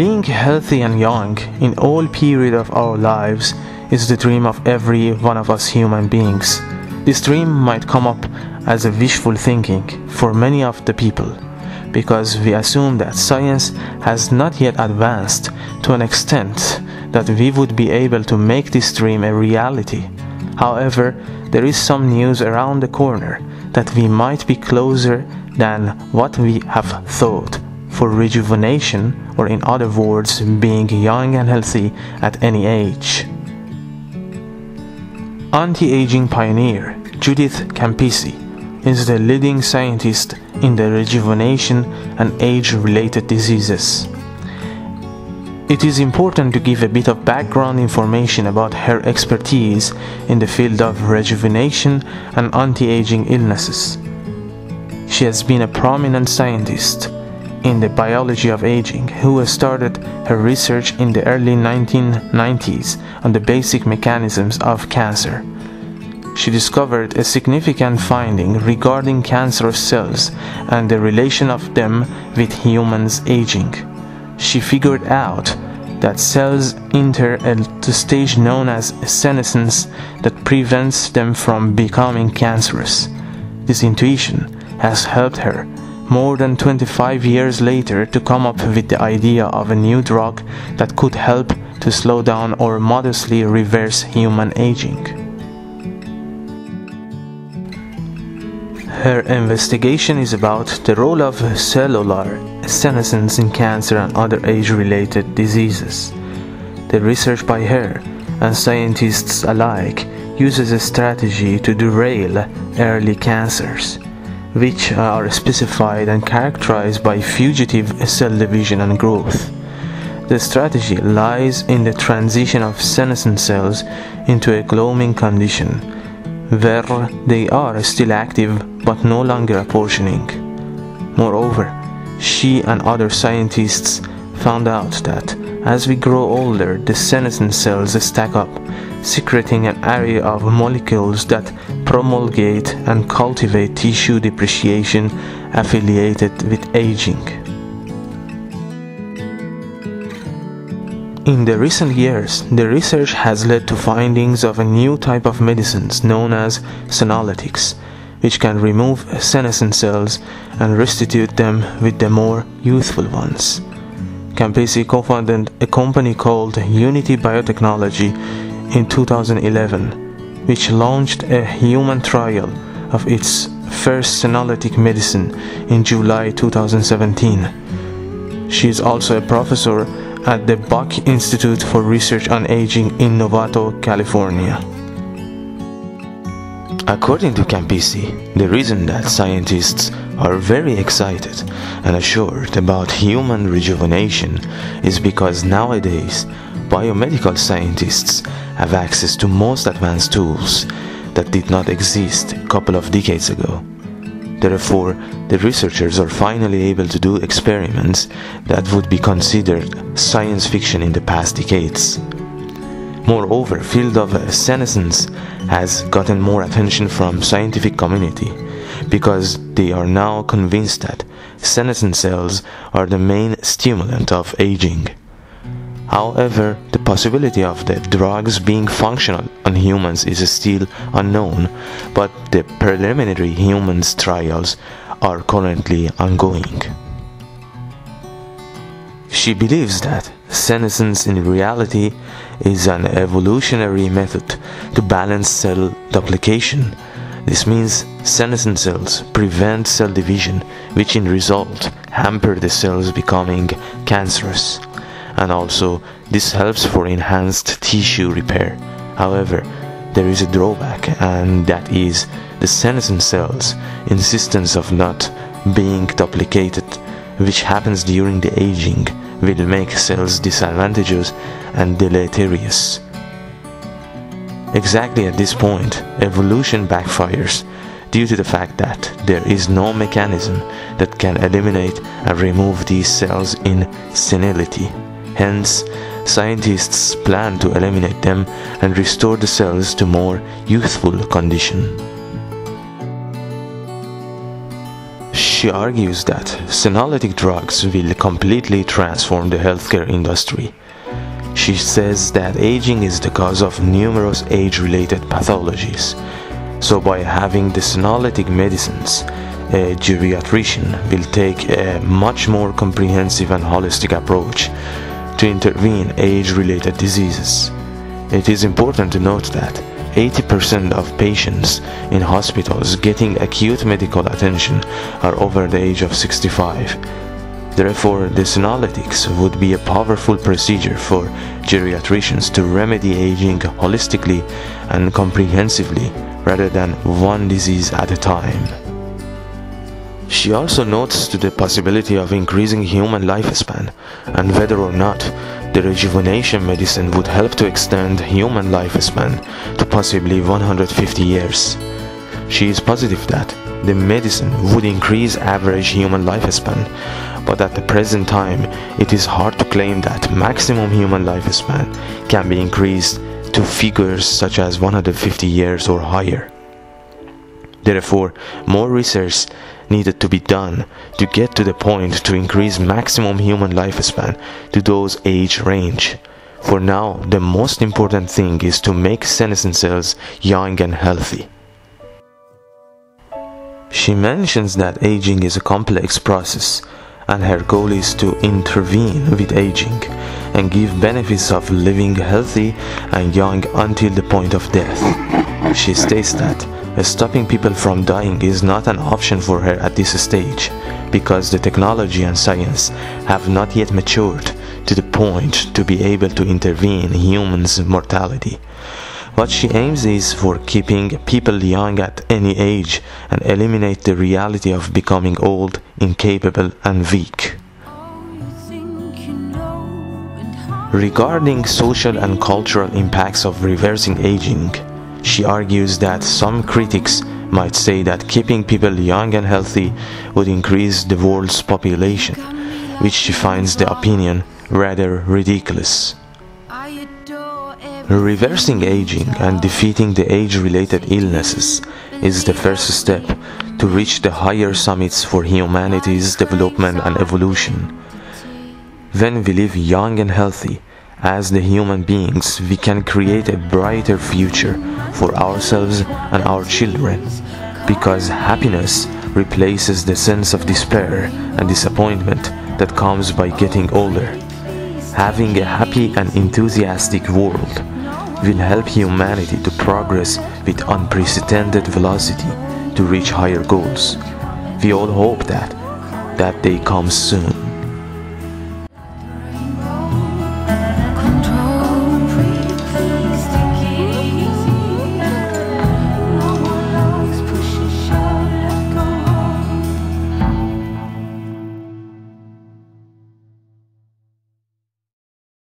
Being healthy and young in all periods of our lives is the dream of every one of us human beings. This dream might come up as a wishful thinking for many of the people, because we assume that science has not yet advanced to an extent that we would be able to make this dream a reality. However, there is some news around the corner that we might be closer than what we have thought for rejuvenation, or in other words, being young and healthy at any age. Anti-aging pioneer Judith Campisi is the leading scientist in the rejuvenation and age-related diseases. It is important to give a bit of background information about her expertise in the field of rejuvenation and anti-aging illnesses. She has been a prominent scientist in the biology of aging who started her research in the early 1990s on the basic mechanisms of cancer. She discovered a significant finding regarding cancerous cells and the relation of them with humans aging. She figured out that cells enter a stage known as senescence that prevents them from becoming cancerous. This intuition has helped her more than 25 years later to come up with the idea of a new drug that could help to slow down or modestly reverse human aging. Her investigation is about the role of cellular senescence in cancer and other age-related diseases. The research by her and scientists alike uses a strategy to derail early cancers, which are specified and characterized by fugitive cell division and growth. The strategy lies in the transition of senescent cells into a glowing condition, where they are still active but no longer apportioning. Moreover, she and other scientists found out that as we grow older, the senescent cells stack up, secreting an array of molecules that promulgate and cultivate tissue depreciation affiliated with aging. In the recent years, the research has led to findings of a new type of medicines known as senolytics, which can remove senescent cells and restitute them with the more youthful ones. Campisi co-founded a company called Unity Biotechnology in 2011, which launched a human trial of its first senolytic medicine in July 2017. She is also a professor at the Buck Institute for Research on Aging in Novato, California. According to Campisi, the reason that scientists are very excited and assured about human rejuvenation is because nowadays biomedical scientists have access to most advanced tools that did not exist a couple of decades ago. Therefore, the researchers are finally able to do experiments that would be considered science fiction in the past decades. Moreover, the field of senescence has gotten more attention from scientific community because they are now convinced that senescent cells are the main stimulant of aging. However, the possibility of the drugs being functional on humans is still unknown, but the preliminary humans trials are currently ongoing. She believes that senescence in reality is an evolutionary method to balance cell duplication. This means senescent cells prevent cell division, which in result hamper the cells becoming cancerous. And also, this helps for enhanced tissue repair. However, there is a drawback, and that is the senescent cells' insistence of not being duplicated, which happens during the aging, will make cells disadvantageous and deleterious. Exactly at this point, evolution backfires due to the fact that there is no mechanism that can eliminate and remove these cells in senility. Hence, scientists plan to eliminate them and restore the cells to more youthful condition. She argues that senolytic drugs will completely transform the healthcare industry. She says that aging is the cause of numerous age-related pathologies. So by having the senolytic medicines, a geriatrician will take a much more comprehensive and holistic approach to intervene age-related diseases. It is important to note that 80% of patients in hospitals getting acute medical attention are over the age of 65. Therefore, the senolytics would be a powerful procedure for geriatricians to remedy aging holistically and comprehensively rather than one disease at a time. She also notes to the possibility of increasing human lifespan and whether or not the rejuvenation medicine would help to extend human lifespan to possibly 150 years. She is positive that the medicine would increase average human lifespan, but at the present time it is hard to claim that maximum human lifespan can be increased to figures such as 150 years or higher. Therefore, more research needed to be done to get to the point to increase maximum human lifespan to those age range. For now, the most important thing is to make senescent cells young and healthy. She mentions that aging is a complex process, and her goal is to intervene with aging and give benefits of living healthy and young until the point of death. She states that stopping people from dying is not an option for her at this stage, because the technology and science have not yet matured to the point to be able to intervene in humans' mortality. What she aims is for keeping people young at any age and eliminate the reality of becoming old, incapable and weak. Regarding social and cultural impacts of reversing aging, she argues that some critics might say that keeping people young and healthy would increase the world's population, which she finds the opinion rather ridiculous. Reversing aging and defeating the age-related illnesses is the first step to reach the higher summits for humanity's development and evolution. When we live young and healthy, as the human beings, we can create a brighter future for ourselves and our children, because happiness replaces the sense of despair and disappointment that comes by getting older. Having a happy and enthusiastic world will help humanity to progress with unprecedented velocity to reach higher goals. We all hope that day comes soon.